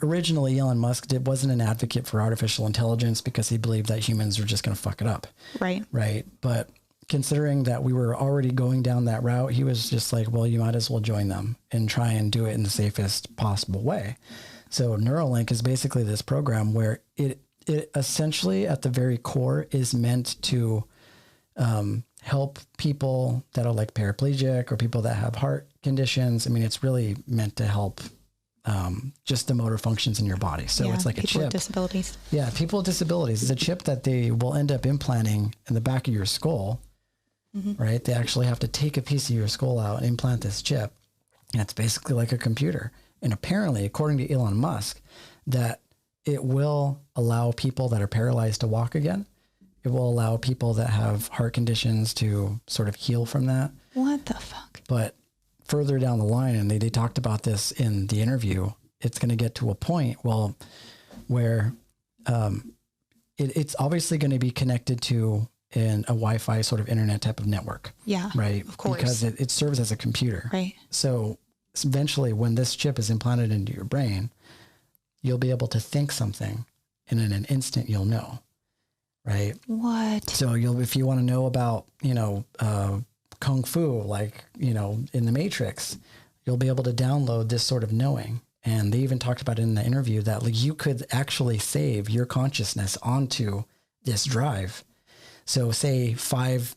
originally Elon Musk wasn't an advocate for artificial intelligence because he believed that humans were just going to fuck it up. Right. Right. But considering that we were already going down that route, he was just like, well, you might as well join them and try and do it in the safest possible way. So Neuralink is basically this program where it essentially at the very core is meant to help people that are like paraplegic or people that have heart conditions. I mean, it's really meant to help just the motor functions in your body. So it's like a chip. People with disabilities. Yeah, people with disabilities. It's a chip that they will end up implanting in the back of your skull, right? They actually have to take a piece of your skull out and implant this chip. And it's basically like a computer. And apparently, according to Elon Musk, that it will allow people that are paralyzed to walk again. It will allow people that have heart conditions to sort of heal from that. What the fuck? But further down the line, and they talked about this in the interview, it's going to get to a point, where it's obviously going to be connected to a Wi-Fi sort of internet type of network. Yeah, right. Of course. Because it serves as a computer. Right. So eventually when this chip is implanted into your brain, you'll be able to think something and in an instant you'll know. Right. What? So if you want to know about, Kung Fu, like, in the Matrix, you'll be able to download this sort of knowing. And they even talked about it in the interview that like you could actually save your consciousness onto this drive. So say 5-10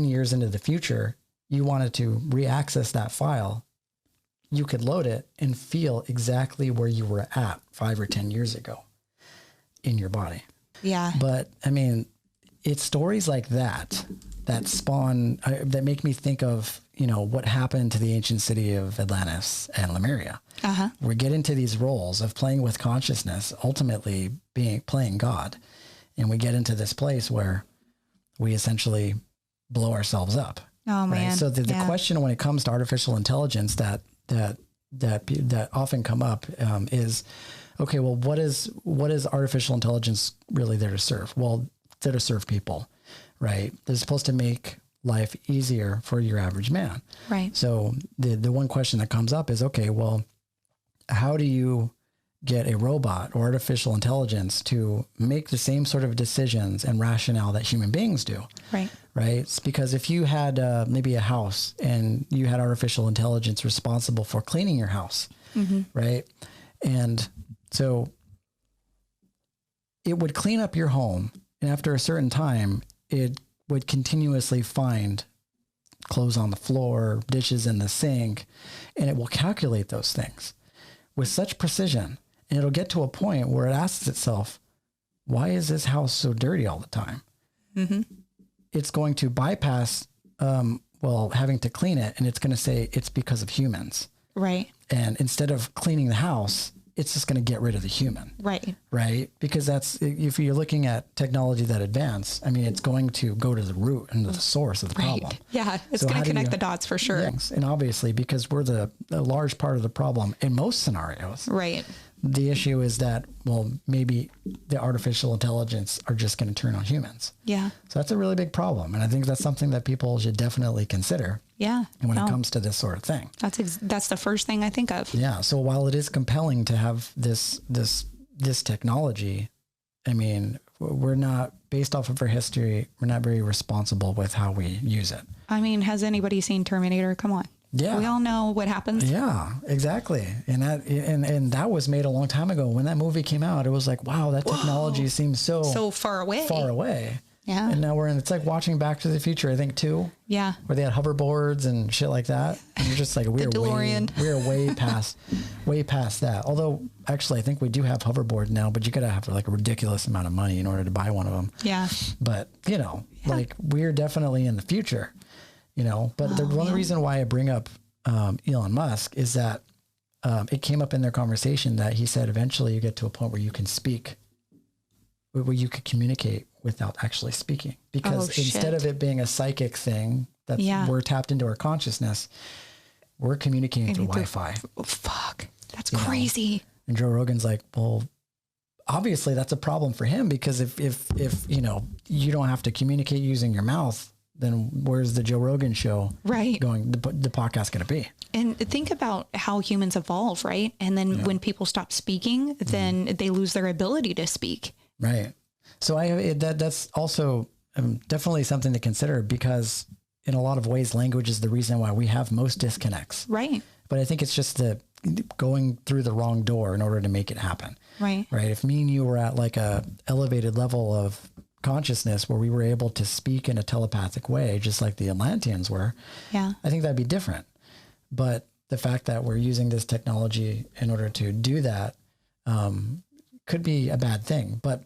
years into the future, you wanted to re-access that file, you could load it and feel exactly where you were at 5 or 10 years ago in your body. Yeah. But I mean, it's stories like that spawn, that make me think of, what happened to the ancient city of Atlantis and Lemuria. We get into these roles of playing with consciousness, ultimately playing God. And we get into this place where we essentially blow ourselves up. Oh man. Right? So the question when it comes to artificial intelligence that often come up is, okay, well, what is artificial intelligence really there to serve? Well, there to serve people, right? They're supposed to make life easier for your average man. Right. So the one question that comes up is, okay, well, how do you get a robot or artificial intelligence to make the same sort of decisions and rationale that human beings do? Right. Right. It's because if you had maybe a house and you had artificial intelligence responsible for cleaning your house, right? And so it would clean up your home. And after a certain time, it would continuously find clothes on the floor, dishes in the sink, and it will calculate those things with such precision. And it'll get to a point where it asks itself, why is this house so dirty all the time? It's going to bypass, having to clean it. And it's going to say it's because of humans. Right. And instead of cleaning the house, it's just going to get rid of the human. Right. Right. Because if you're looking at technology that advanced, I mean, it's going to go to the root and the source of the problem. Yeah. It's going to connect the dots for sure. Yes. And obviously, because we're a large part of the problem in most scenarios. Right. The issue is that, well, maybe the artificial intelligence are just going to turn on humans. Yeah. So that's a really big problem. And I think that's something that people should definitely consider. Yeah. When it comes to this sort of thing. That's the first thing I think of. Yeah. So while it is compelling to have this technology, I mean, we're not, based off of our history, we're not very responsible with how we use it. I mean, has anybody seen Terminator? Come on. Yeah. We all know what happens. Yeah, exactly. And that was made a long time ago. When that movie came out, it was like, wow, that technology seems so far away. Far away. Yeah. And now it's like watching Back to the Future, I think, too. Yeah. Where they had hoverboards and shit like that. And you're just like, we're way past that. Although actually, I think we do have hoverboards now, but you got to have like a ridiculous amount of money in order to buy one of them. Yeah. But like we're definitely in the future, but the one reason why I bring up Elon Musk is that it came up in their conversation that he said eventually you get to a point where you can speak, where you could communicate without actually speaking, because instead of it being a psychic thing that we're tapped into our consciousness, we're communicating through Wi-Fi. Fuck, that's crazy. And Joe Rogan's like, well, obviously that's a problem for him, because if you don't have to communicate using your mouth, then where's the Joe Rogan show Right. going? The podcast going to be? And think about how humans evolve, right? And then when people stop speaking, then they lose their ability to speak. Right. So that's also definitely something to consider, because in a lot of ways, language is the reason why we have most disconnects. Right. But I think it's just the going through the wrong door in order to make it happen. Right. Right. If me and you were at like a elevated level of consciousness where we were able to speak in a telepathic way, just like the Atlanteans were, Yeah. I think that'd be different. But the fact that we're using this technology in order to do that could be a bad thing. But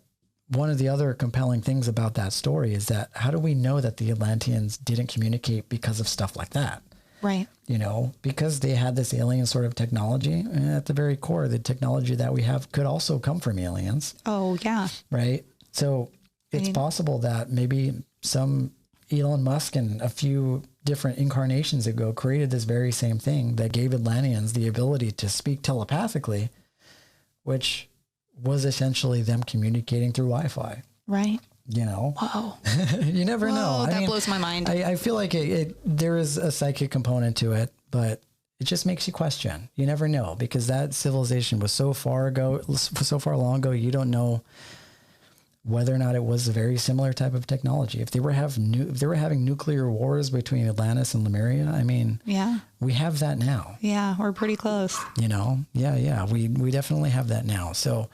one of the other compelling things about that story is that how do we know that the Atlanteans didn't communicate because of stuff like that? Right. You know, because they had this alien sort of technology. And at the very core, the technology that we have could also come from aliens. Oh, yeah. Right. So it's possible that maybe some Elon Musk and a few different incarnations ago created this very same thing that gave Atlanteans the ability to speak telepathically, which was essentially them communicating through Wi-Fi. Right. You know, Whoa. you never know. That blows my mind. I feel like there is a psychic component to it, but it just makes you question. You never know, because that civilization was so far long ago, you don't know whether or not it was a very similar type of technology. If they were having nuclear wars between Atlantis and Lemuria, I mean, Yeah. we have that now. Yeah. We're pretty close. You know, yeah, we definitely have that now. So,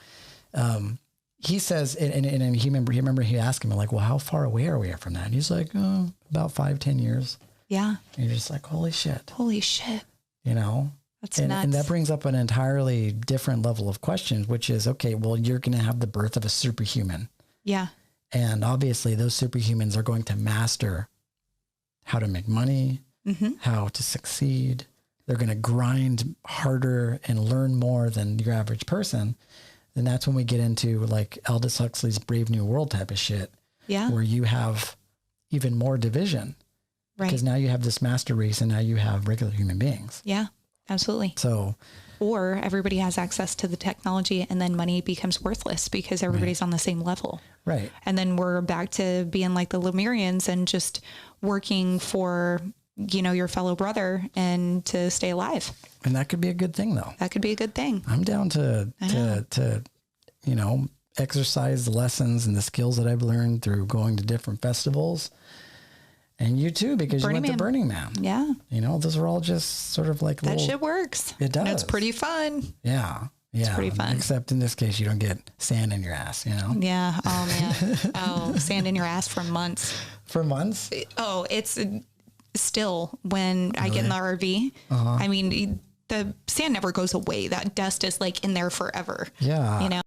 he says, and he asked him, like, well, how far away are we from that? And he's like, about 5-10 years. Yeah. And you're just like, holy shit. Holy shit. You know, That's nuts. and that brings up an entirely different level of questions, which is, okay, well, you're going to have the birth of a superhuman. Yeah. And obviously those superhumans are going to master how to make money, how to succeed. They're going to grind harder and learn more than your average person. And that's when we get into like Aldous Huxley's Brave New World type of shit. Yeah. Where you have even more division. Right. Because now you have this master race and now you have regular human beings. Yeah, absolutely. So, or everybody has access to the technology and then money becomes worthless because everybody's on the same level. right. And then we're back to being like the Lemurians and just working for, your fellow brother and to stay alive. And that could be a good thing though. That could be a good thing. I'm down to exercise the lessons and the skills that I've learned through going to different festivals. And you too, because you went to Burning Man. Yeah. Those are all just sort of like that shit works. It does. And it's pretty fun. Yeah. Yeah. It's pretty fun. Except in this case, you don't get sand in your ass, Yeah. Oh, man. Sand in your ass for months. For months? Oh, it's still when I get in the RV. I mean, the sand never goes away. That dust is like in there forever. Yeah.